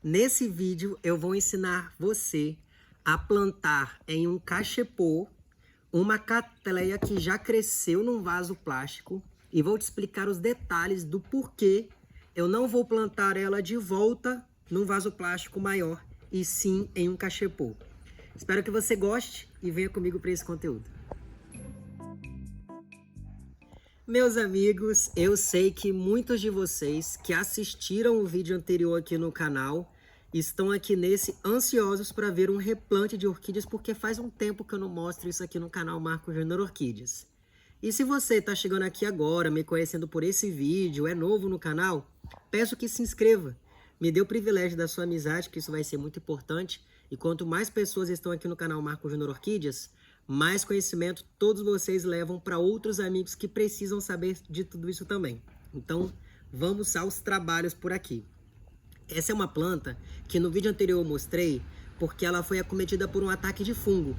Nesse vídeo eu vou ensinar você a plantar em um cachepô uma catleia que já cresceu num vaso plástico e vou te explicar os detalhes do porquê eu não vou plantar ela de volta num vaso plástico maior e sim em um cachepô. Espero que você goste e venha comigo para esse conteúdo. Meus amigos, eu sei que muitos de vocês que assistiram o vídeo anterior aqui no canal estão aqui nesse ansiosos para ver um replante de orquídeas, porque faz um tempo que eu não mostro isso aqui no canal Marco Júnior Orquídeas. E se você está chegando aqui agora, me conhecendo por esse vídeo, é novo no canal, peço que se inscreva. Me dê o privilégio da sua amizade, que isso vai ser muito importante. E quanto mais pessoas estão aqui no canal Marco Júnior Orquídeas, mais conhecimento todos vocês levam para outros amigos que precisam saber de tudo isso também. Então, vamos aos trabalhos por aqui. Essa é uma planta que no vídeo anterior eu mostrei porque ela foi acometida por um ataque de fungo.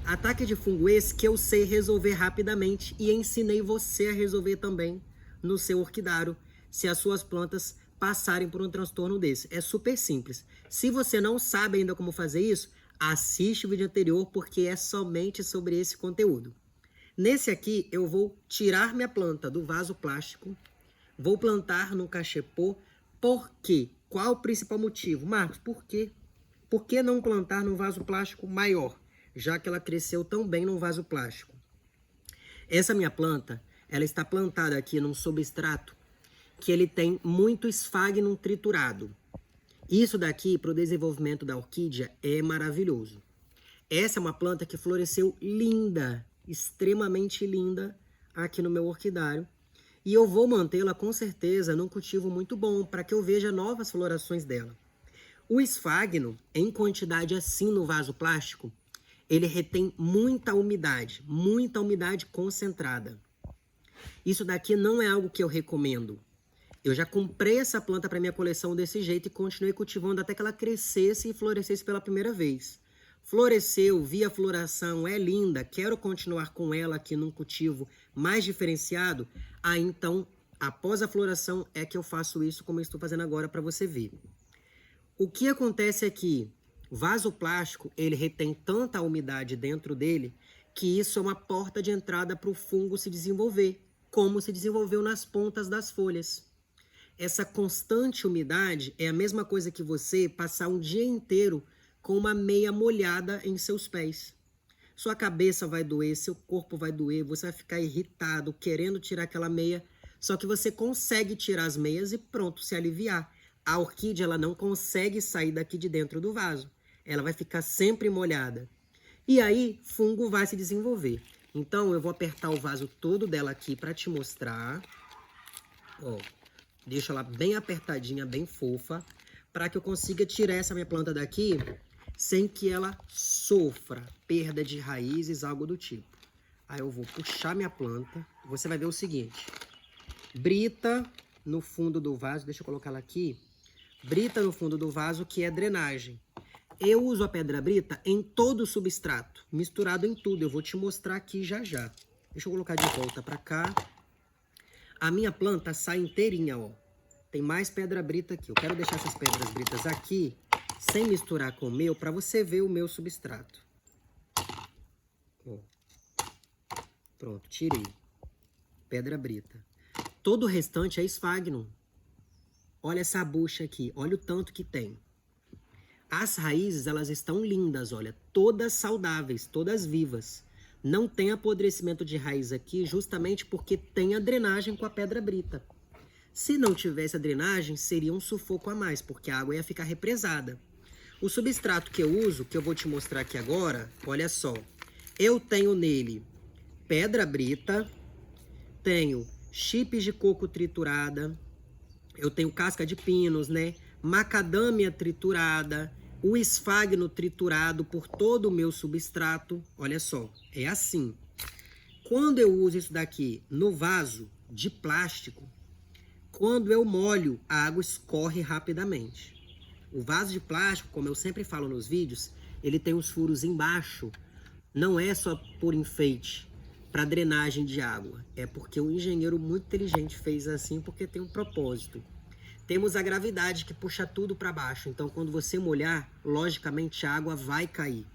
Ataque de fungo esse que eu sei resolver rapidamente e ensinei você a resolver também no seu orquidário, se as suas plantas passarem por um transtorno desse. É super simples. Se você não sabe ainda como fazer isso, assiste o vídeo anterior porque é somente sobre esse conteúdo. Nesse aqui eu vou tirar minha planta do vaso plástico, vou plantar no cachepô. Por quê? Qual o principal motivo? Marcos, por quê? Por que não plantar num vaso plástico maior, já que ela cresceu tão bem num vaso plástico? Essa minha planta, ela está plantada aqui num substrato que ele tem muito esfagno triturado. Isso daqui, para o desenvolvimento da orquídea, é maravilhoso. Essa é uma planta que floresceu linda, extremamente linda, aqui no meu orquidário. E eu vou mantê-la com certeza num cultivo muito bom, para que eu veja novas florações dela. O esfagno, em quantidade assim no vaso plástico, ele retém muita umidade concentrada. Isso daqui não é algo que eu recomendo. Eu já comprei essa planta para minha coleção desse jeito e continuei cultivando até que ela crescesse e florescesse pela primeira vez. Floresceu, vi a floração, é linda, quero continuar com ela aqui num cultivo mais diferenciado. Aí então, após a floração, é que eu faço isso como eu estou fazendo agora para você ver. O que acontece é que o vaso plástico, ele retém tanta umidade dentro dele que isso é uma porta de entrada para o fungo se desenvolver, como se desenvolveu nas pontas das folhas. Essa constante umidade é a mesma coisa que você passar um dia inteiro com uma meia molhada em seus pés. Sua cabeça vai doer, seu corpo vai doer, você vai ficar irritado, querendo tirar aquela meia, só que você consegue tirar as meias e pronto, se aliviar. A orquídea, ela não consegue sair daqui de dentro do vaso. Ela vai ficar sempre molhada. E aí, fungo vai se desenvolver. Então, eu vou apertar o vaso todo dela aqui para te mostrar. Ó. Deixo ela bem apertadinha, bem fofa, para que eu consiga tirar essa minha planta daqui sem que ela sofra perda de raízes, algo do tipo. Aí eu vou puxar minha planta. Você vai ver o seguinte. Brita no fundo do vaso, deixa eu colocar ela aqui. Brita no fundo do vaso, que é drenagem. Eu uso a pedra brita em todo o substrato, misturado em tudo. Eu vou te mostrar aqui já já. Deixa eu colocar de volta para cá. A minha planta sai inteirinha, ó. Tem mais pedra brita aqui. Eu quero deixar essas pedras britas aqui, sem misturar com o meu, para você ver o meu substrato. Ó. Pronto, tirei. Pedra brita. Todo o restante é esfagno. Olha essa bucha aqui. Olha o tanto que tem. As raízes, elas estão lindas, olha. Todas saudáveis, todas vivas. Não tem apodrecimento de raiz aqui, justamente porque tem a drenagem com a pedra brita. Se não tivesse a drenagem, seria um sufoco a mais, porque a água ia ficar represada. O substrato que eu uso, que eu vou te mostrar aqui agora, olha só. Eu tenho nele pedra brita, tenho chips de coco triturada, eu tenho casca de pinos, né? Macadâmia triturada, o esfagno triturado por todo o meu substrato. Olha só, é assim. Quando eu uso isso daqui no vaso de plástico, quando eu molho, a água escorre rapidamente. O vaso de plástico, como eu sempre falo nos vídeos, ele tem os furos embaixo. Não é só por enfeite, para drenagem de água. É porque o engenheiro muito inteligente fez assim, porque tem um propósito. temos a gravidade que puxa tudo para baixo. Então, quando você molhar, logicamente a água vai cair.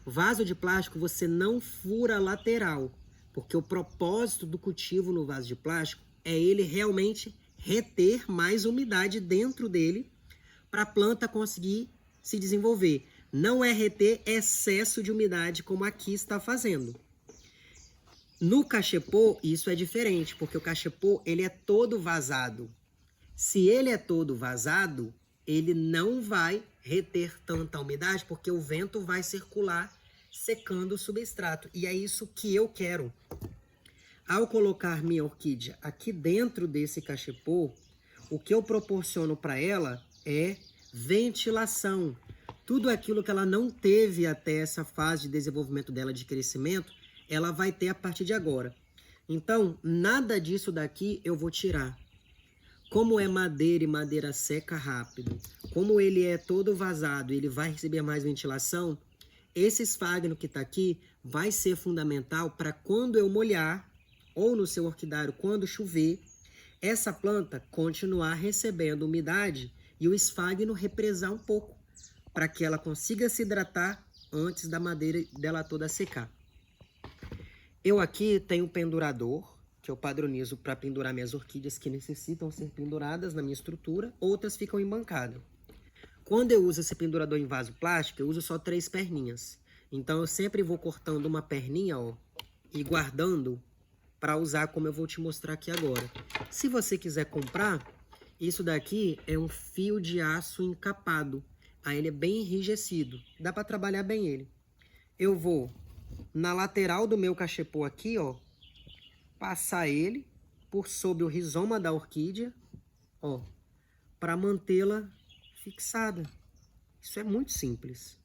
Vaso de plástico, você não fura a lateral, porque o propósito do cultivo no vaso de plástico é ele realmente reter mais umidade dentro dele para a planta conseguir se desenvolver. Não é reter excesso de umidade como aqui está fazendo. No cachepô, isso é diferente, porque o cachepô ele é todo vazado. Se ele é todo vazado, ele não vai reter tanta umidade, porque o vento vai circular secando o substrato. E é isso que eu quero. Ao colocar minha orquídea aqui dentro desse cachepô, o que eu proporciono para ela é ventilação. Tudo aquilo que ela não teve até essa fase de desenvolvimento dela, de crescimento, ela vai ter a partir de agora. Então, nada disso daqui eu vou tirar. Como é madeira e madeira seca rápido, como ele é todo vazado e ele vai receber mais ventilação, esse esfagno que está aqui vai ser fundamental para quando eu molhar, ou no seu orquidário quando chover, essa planta continuar recebendo umidade e o esfagno represar um pouco, para que ela consiga se hidratar antes da madeira dela toda secar. Eu aqui tenho um pendurador, que eu padronizo para pendurar minhas orquídeas que necessitam ser penduradas na minha estrutura, outras ficam em bancada. Quando eu uso esse pendurador em vaso plástico, eu uso só 3 perninhas. Então eu sempre vou cortando uma perninha, ó, e guardando para usar como eu vou te mostrar aqui agora. Se você quiser comprar, isso daqui é um fio de aço encapado. Aí ele é bem enrijecido, dá para trabalhar bem ele. Eu vou na lateral do meu cachepô aqui, ó, passar ele por sobre o rizoma da orquídea, ó, para mantê-la fixada. Isso é muito simples.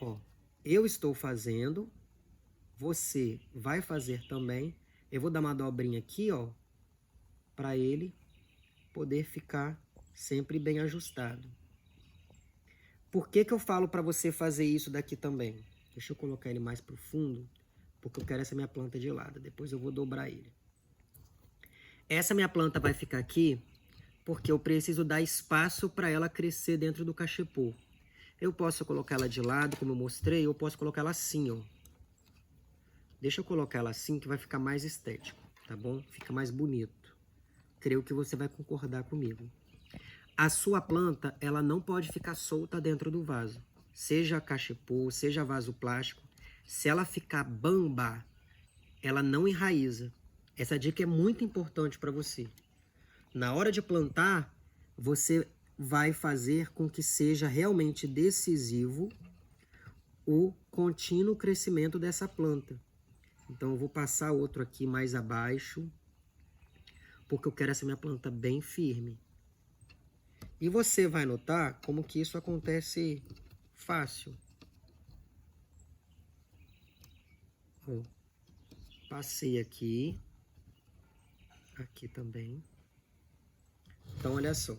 Ó, eu estou fazendo, você vai fazer também. Eu vou dar uma dobrinha aqui, ó, para ele poder ficar sempre bem ajustado. Por que que eu falo para você fazer isso daqui também? Deixa eu colocar ele mais pro fundo, porque eu quero essa minha planta de lado. Depois eu vou dobrar ele. Essa minha planta vai ficar aqui porque eu preciso dar espaço para ela crescer dentro do cachepô. Eu posso colocar ela de lado, como eu mostrei, ou posso colocar ela assim, ó. Deixa eu colocar ela assim que vai ficar mais estético, tá bom? Fica mais bonito. Creio que você vai concordar comigo. A sua planta, ela não pode ficar solta dentro do vaso. Seja cachepô, seja vaso plástico. Se ela ficar bamba, ela não enraiza. Essa dica é muito importante para você. Na hora de plantar, você vai fazer com que seja realmente decisivo o contínuo crescimento dessa planta. Então eu vou passar outro aqui mais abaixo, porque eu quero essa minha planta bem firme. E você vai notar como que isso acontece fácil. Ó, passei aqui, aqui também. Então olha só,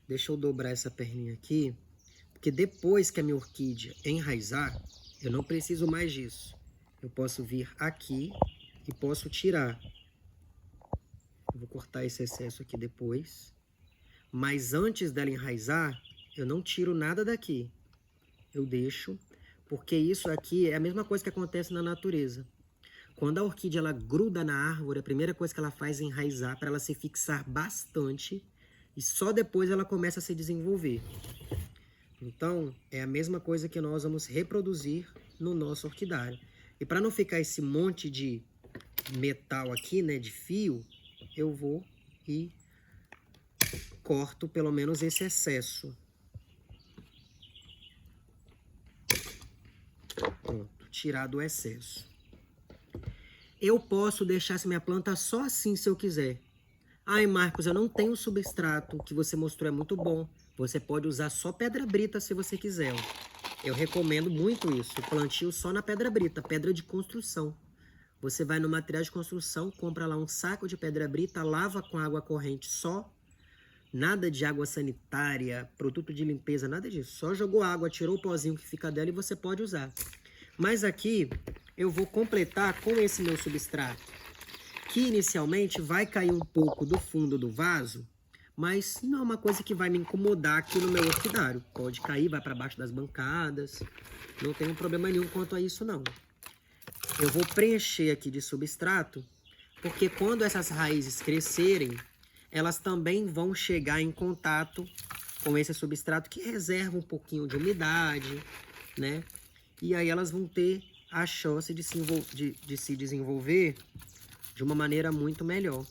deixa eu dobrar essa perninha aqui, porque depois que a minha orquídea enraizar, eu não preciso mais disso. Eu posso vir aqui e posso tirar. Eu vou cortar esse excesso aqui depois. Mas antes dela enraizar, eu não tiro nada daqui. Eu deixo, porque isso aqui é a mesma coisa que acontece na natureza. Quando a orquídea ela gruda na árvore, a primeira coisa que ela faz é enraizar para ela se fixar bastante e só depois ela começa a se desenvolver. Então, é a mesma coisa que nós vamos reproduzir no nosso orquidário. E para não ficar esse monte de metal aqui, né, de fio, eu vou e corto pelo menos esse excesso. Pronto, tirado o excesso. Eu posso deixar essa minha planta só assim se eu quiser. Ai, Marcos, eu não tenho substrato, o que você mostrou é muito bom. Você pode usar só pedra brita se você quiser. Eu recomendo muito isso, o plantio só na pedra brita, pedra de construção. Você vai no material de construção, compra lá um saco de pedra brita, lava com água corrente só. Nada de água sanitária, produto de limpeza, nada disso. Só jogou água, tirou o pozinho que fica dela e você pode usar. Mas aqui eu vou completar com esse meu substrato, Aqui, inicialmente, vai cair um pouco do fundo do vaso, mas não é uma coisa que vai me incomodar aqui no meu orquidário. Pode cair, vai para baixo das bancadas, não tem problema nenhum quanto a isso, não. Eu vou preencher aqui de substrato, porque quando essas raízes crescerem, elas também vão chegar em contato com esse substrato que reserva um pouquinho de umidade, né? E aí elas vão ter a chance de se desenvolver de uma maneira muito melhor.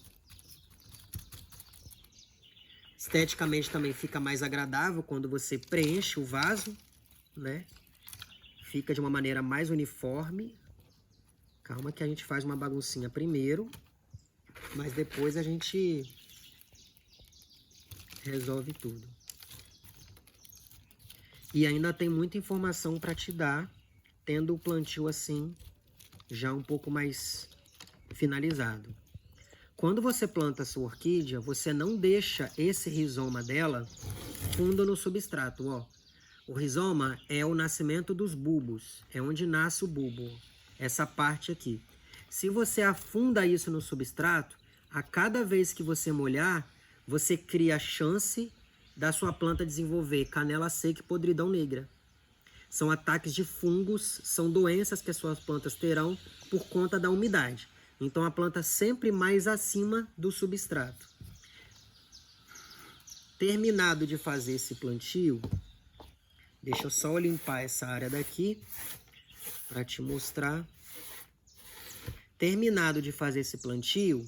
Esteticamente também fica mais agradável quando você preenche o vaso, né? Fica de uma maneira mais uniforme. Calma que a gente faz uma baguncinha primeiro, mas depois a gente resolve tudo. E ainda tem muita informação para te dar, tendo o plantio assim, já um pouco mais finalizado. Quando você planta a sua orquídea, você não deixa esse rizoma dela fundo no substrato, ó. O rizoma é o nascimento dos bulbos, é onde nasce o bulbo, essa parte aqui. Se você afunda isso no substrato, a cada vez que você molhar, você cria a chance da sua planta desenvolver canela seca e podridão negra. São ataques de fungos, são doenças que as suas plantas terão por conta da umidade. Então a planta sempre mais acima do substrato. Terminado de fazer esse plantio, deixa eu só limpar essa área daqui para te mostrar. Terminado de fazer esse plantio,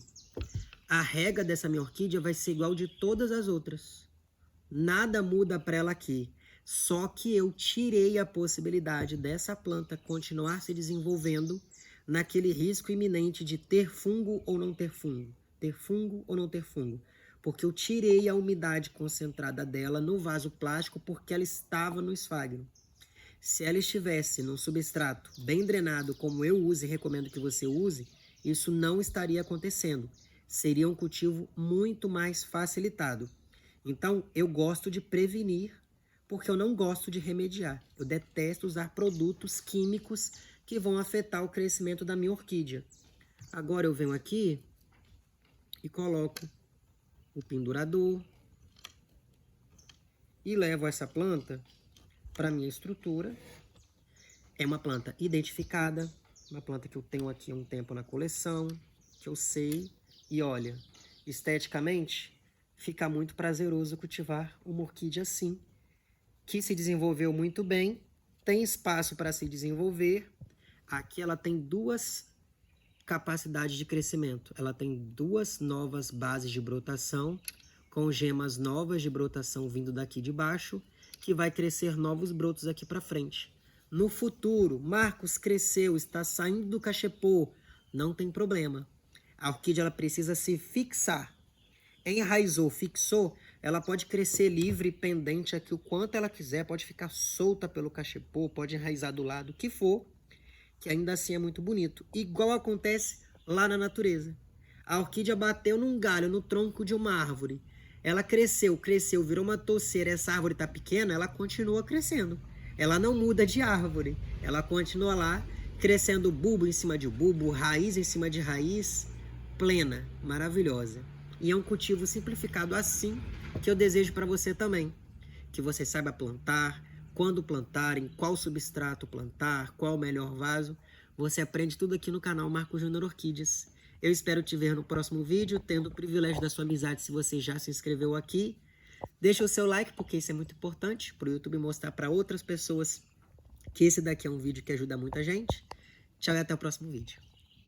a rega dessa minha orquídea vai ser igual de todas as outras. Nada muda para ela aqui. Só que eu tirei a possibilidade dessa planta continuar se desenvolvendo naquele risco iminente de ter fungo ou não ter fungo. Ter fungo ou não ter fungo. Porque eu tirei a umidade concentrada dela no vaso plástico porque ela estava no esfagno. Se ela estivesse num substrato bem drenado, como eu uso e recomendo que você use, isso não estaria acontecendo. Seria um cultivo muito mais facilitado. Então, eu gosto de prevenir, porque eu não gosto de remediar. Eu detesto usar produtos químicos que vão afetar o crescimento da minha orquídea. Agora eu venho aqui e coloco o pendurador e levo essa planta para a minha estrutura. É uma planta identificada, uma planta que eu tenho aqui há um tempo na coleção, que eu sei. E olha, esteticamente, fica muito prazeroso cultivar uma orquídea assim, que se desenvolveu muito bem, tem espaço para se desenvolver. Aqui ela tem duas capacidades de crescimento. Ela tem duas novas bases de brotação, com gemas novas de brotação vindo daqui de baixo, que vai crescer novos brotos aqui para frente. No futuro, Marcos cresceu, está saindo do cachepô, não tem problema. A orquídea ela precisa se fixar. Enraizou, fixou, ela pode crescer livre, pendente aqui o quanto ela quiser, pode ficar solta pelo cachepô, pode enraizar do lado, o que for, que ainda assim é muito bonito. Igual acontece lá na natureza. A orquídea bateu num galho, no tronco de uma árvore. Ela cresceu, virou uma touceira, essa árvore está pequena, ela continua crescendo. Ela não muda de árvore, ela continua lá, crescendo bulbo em cima de bulbo, raiz em cima de raiz, plena, maravilhosa. E é um cultivo simplificado assim que eu desejo para você também. Que você saiba plantar, quando plantar, em qual substrato plantar, qual o melhor vaso. Você aprende tudo aqui no canal Marcos Júnior Orquídeas. Eu espero te ver no próximo vídeo, tendo o privilégio da sua amizade se você já se inscreveu aqui. Deixa o seu like, porque isso é muito importante para o YouTube mostrar para outras pessoas que esse daqui é um vídeo que ajuda muita gente. Tchau e até o próximo vídeo.